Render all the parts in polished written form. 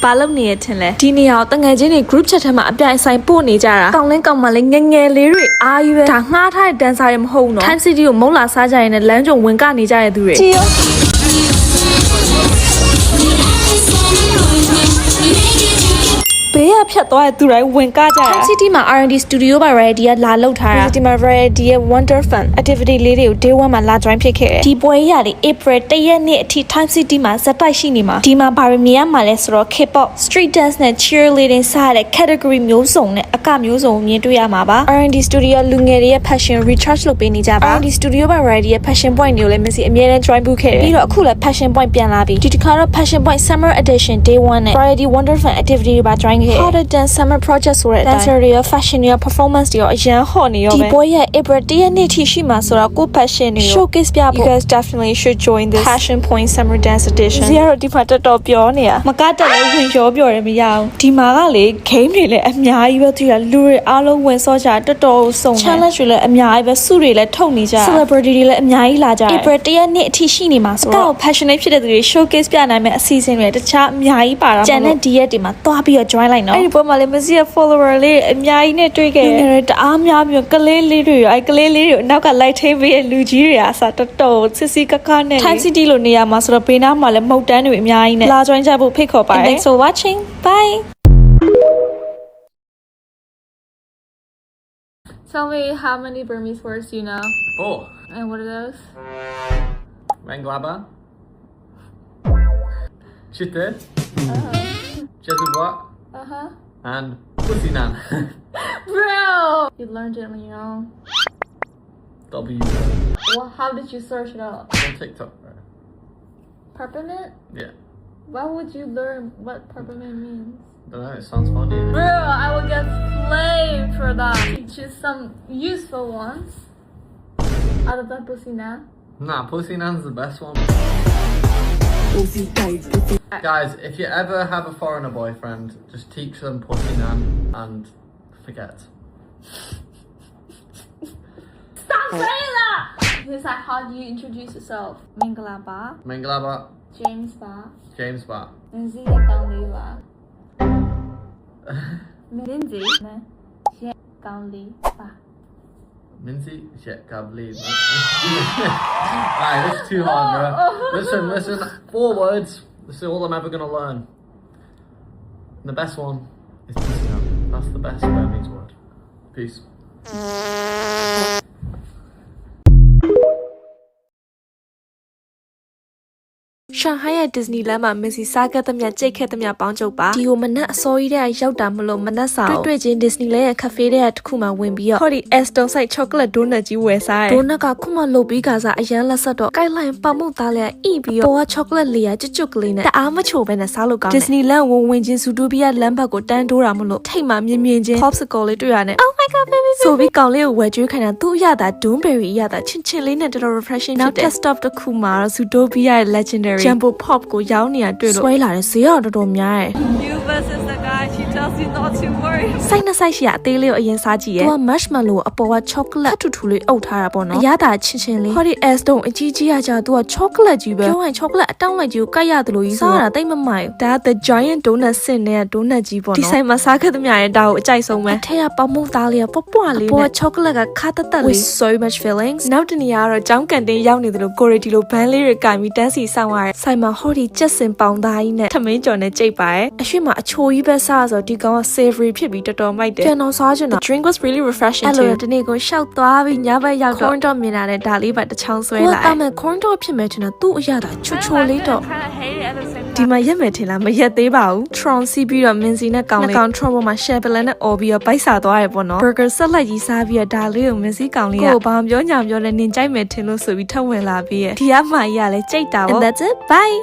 ဘာလုပ်နေရထင်လဲဒီနေရာကိုတငယ်ချင်းတွေ group chat ထဲမှာအပြိုင်ဆိုင်ပို့နေကြတာကောင်းလင်းကောင်းမလေးငယ်ငယ်လေးတွေအားကြီးပဲဒါငှားထားတဲ့ dancer တွေမဟုတ်ဘူးနော် Time City ကိုမုတ်လာစားကြရင်လည်းလမ်းကြုံဝင်ကနေကြတဲ့သူတွေကြည့်ရောဘေးရဖြတ်သွားတဲ့သူတိုင်းဝင်ကားကြတာ Time City မှာ R&D Studio ပါ Variety ကလာလောက်ထားတာ City မှာ Variety ရဲ့ Wonder Fun Activity လေးတွေကို Day 1 မှာလာ join ဖြစ်ခဲ့တယ်ဒီပွဲရလေး April 1 ရက်နေ့အထိ Time City မှာဇက်တိုက်ရှိနေမှာဒီမှာဘာတွေမြင်ရမှာလဲဆိုတော့ K-pop Street Dance နဲ့ Cheerleading စတဲ့ category မျိုးစုံနဲ့အကမျိုးစုံမြင်တွေ့ရမှာပါ R&D Studio လူငယ်တွေရဲ့ passion recharge လုပ်ပေးနေကြပါ R&D Studio ပါ Variety ရဲ့ passion point တွေကိုလည်း Messi အမြဲတမ်း join လုပ်ခဲ့တယ်ပြီးတော့အခုလည်း passion point ပြန်လာပြီဒီတစ်ခါတော့ passion point Summer Edition Day 1 နဲ့ Variety Wonder Fun Activity တွေပါ join ခဲ့ How to Dance Summer Project ဆိုတဲ့အတိုင်း dancer တွေရော fashion တွေရော performance တွေရောအရန်ဟော့နေရောပဲဒီပွဲရဲ့ April 1 ရက်နေ့ထိရှိမှာဆိုတော့ကို passion တွေ showcase ပြဖို့ you guys definitely should join this Passion Point Summer Dance Edition ဇီယာဒီမှာတော်ပြောနေတာမကတက်လည်းဝင်ရောပြောတယ်မရအောင်ဒီမှာကလေ game တွေလည်းအများကြီးပဲသူကလူတွေအားလုံးဝင်စောကြတော်စုံ challenge တွေလည်းအများကြီးပဲစုတွေလည်းထုတ်နေကြ celebrity တွေလည်းအများကြီးလာကြတယ် April 1 ရက်နေ့အထိရှိနေမှာဆိုတော့ passionate ဖြစ်တဲ့သူတွေ showcase ပြနိုင်မယ့်အစီအစဉ်တွေတခြားအများကြီးပါတာကျန်တဲ့ဒီရက်တွေမှာသွားပြီးတော့ join လိုက်နော်အဲ့ဒီပွဲမှာလည်း Messi ရဲ့ follower လေးအများကြီးနဲ့တွေ့ခဲ့တယ်တအားများပြီးကလေးလေးတွေရောအဲ့ကလေးလေးတွေနောက်ကလိုက်ထိပေးတဲ့လူကြီးတွေအားစတော်စစ်စစ်ကကနဲ့ Time City လို့နေရာမှာဆိုတော့ဘေးနားမှာလည်းမုတ်တန်းတွေအများကြီးနဲ့လာ join ကြဖို့ဖိတ်ခေါ်ပါတယ် Thanks for watching bye Tell me how many Burmese words you know 4 and what are those Menglaba Chite Jesubois and Pussinan Bro you learned it on your own W well how did you search it up on TikTok right? Peppermint Yeah why would you learn what peppermint means I don't know it sounds funny bro I will get flamed for that choose some useful ones other than Pussinan Nah Pussinan's the best one Guys, if you ever have a foreigner boyfriend, just teach them Pussinan and forget. Stop saying that! It's like, how do you introduce yourself? Menglaba, Menglaba, James Ba, James Ba. Lindsay Gauli Ba. Lindsay, Gauli Ba. Minzy, shit, can't believe that. Alright, this is too hard, bro. Listen, 4 words. This is all I'm ever gonna learn. And the best one is Pussinan. That's the best Burmese word. Peace. Shanghai ရဲ့ Disneyland မှာ Messi စားခဲ့တဲ့မြတ်ကြိတ်ခဲ့တဲ့မြတ်ပေါင်းချုပ်ပါဒီကိုမနက်အစောကြီးတည်းရောက်တာမလို့မနက်စာတွေ့ချင်း Disneyland ရဲ့ cafe တဲ့တစ်ခုမှဝင်ပြီးတော့ဟောဒီ Aston Side chocolate donut ကြီးဝယ်စားတယ် donut ကခုမှလုပ်ပြီးကစားအရန်လက်ဆက်တော့ guideline ပမှုသားလေးအိပြီးတော့ပေါ်က chocolate လေးကကျွတ်ကလေးနဲ့တအားမချိုပဲနဲ့စားလို့ကောင်းတယ် Disneyland ဝင်ချင်း Zootopia လမ်းဘက်ကိုတန်းတိုးတာမလို့ထိတ်မှမြင်ချင်း popsicle လေးတွေ့ရတယ် Oh my god baby ဆိုပြီးကောင်လေးကိုဝယ်ကျွေးခိုင်းတာသူ့အရသာ Doonberry အရသာချင်းလေးနဲ့တော်တော် refreshing နောက် test stop တစ်ခုမှာ Zootopia ရဲ့ legendary Jumbo Pop ကိုရောင်းနေတာတွေ့လို့ဆွဲလာတယ်ဈေးတော့တော်တော်များတယ် You versus the guy she tells you not to worry စိုက်နှစ်စိုက်ရှိရအသေးလေးကိုအရင်စားကြည့်ရဲသူက marshmallow အပေါ်က chocolate ထူထူလေးအုပ်ထားတာပေါ့နော်အရသာချင်းလေးဟောဒီ S တုံးအကြီးကြီးကကြာသူက chocolate ကြီးပဲပြောရင် chocolate အတောင်းလိုက်ကြီးကိုကိုက်ရတယ်လို့ကြီးစားရတာတိတ်မမိုက်ဒါက the giant donut စင်နဲ့ donut ကြီးပေါ့နော်ဒီဆိုင်မှာစားခဲ့သမျှရဲ့ဒါကိုအကြိုက်ဆုံးပဲအထက်ကပေါမုတ်သားလေးကပွပွလေးနဲ့အပေါ်က chocolate ကခါတက်တက်လေး with so much fillings နောက်တနေရာကတော့ကျောင်းကန်တင်းရောက်နေတယ်လို့ကိုရီတီလိုဘန်းလေးတွေကင်ပြီးတန်းစီဆောင်ရတယ်ဆိုင်မှာဟောဒီကျက်စင်ပေါင်သားကြီးနဲ့ထမင်းကြော်နဲ့ကြိတ်ပါရဲ့အရှိမအချိုကြီးပဲစားဆိုဒီကောင်က savory ဖြစ်ပြီးတော်တော်မိုက်တယ်ကျွန်တော်စားချင်တာ drink was really refreshing အဲ့လိုဒီနေ့ကိုရှောက်သွားပြီးညဘက်ရောက်တော့ corn dog မြင်လာတဲ့ဒါလေးပါတစ်ချောင်းဆွဲလာတယ် corn dog ဖြစ်မယ်ထင်တာသူ့အရသာချိုလေးတော့ဒီမှာရက်မယ်ထင်လားမရက်သေးပါဘူး Tron စီးပြီးတော့ Minzy နဲ့ကောင်လေးကောင် Tron ပေါ်မှာ Chevrolet နဲ့ အော်ပြီးတော့ဘိုက်စာသွားတယ်ပေါ့နော် burger ဆက်လက်ကြီးစားပြီးတော့ဒါလေးကို Minzy ကောင်လေးကိုဘာပြောညာပြောလဲနင်ကြိုက်မယ်ထင်လို့ဆိုပြီးထပ်ဝင်လာပြီးရဲ့ဒီအမကြီးကလည်းကြိတ်တာပေါ့ And that's it bye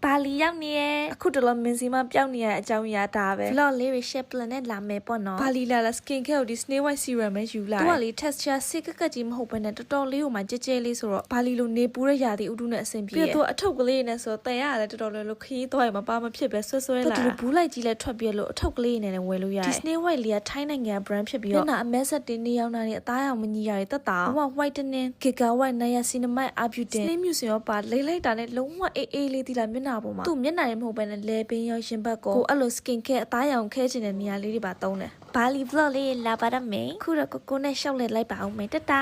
ဘာလီရောက်နေရဲ့အခုတလောမင်းစီမပြောင်းနေရတဲ့အကြောင်းအရာဒါပဲ vlog လေးတွေ share plan နဲ့လာမယ်ပေါ့နော်ဘာလီလာ skin care ကိုဒီ Snail White serum ပဲယူလာသူကလေ texture စိတ်ကက်ကြီးမဟုတ်ဘဲနဲ့တော်တော်လေးကိုမှကြဲကြဲလေးဆိုတော့ဘာလီလိုနေပူတဲ့ရာသီဥတုနဲ့အဆင်ပြေပြီးတော့အထုပ်ကလေးနဲ့ဆိုတော့တန်ရလည်းတော်တော်လေးလို့ခရီးသွားရမှာပါမဖြစ်ပဲဆွဲဆွဲလာသူဘူးလိုက်ကြီးလဲထွက်ပြလို့အထုပ်ကလေးနဲ့လည်းဝယ်လို့ရတယ်ဒီ Snail White လေးကထိုင်းနိုင်ငံ brand ဖြစ်ပြီးတော့မျက်နှာအမဲဆက်တင်နေရောက်တာနဲ့အသားရောင်မညီရတဲ့တက်တာဟိုက whitening giga white niacinamide arbutin Snail Museum ရောပါလိမ့်လိုက်တာနဲ့လုံးဝအေးအေးလေးတီလာမျက်နှာပေါ်မှာသူ့မျက်နှာရဲ့မဟုတ်ဘဲနဲ့လဲပင်ရောရှင်ဘက်ကိုအဲ့လို skin care အသားရောင်ခဲချင်တဲ့နေရာလေးတွေပါသုံးတယ်ဘာလီ vlog လေးလာပါတော့မယ်ခုတော့ကိုနဲ့ရှောက်လဲလိုက်ပါအောင်မယ်တတာ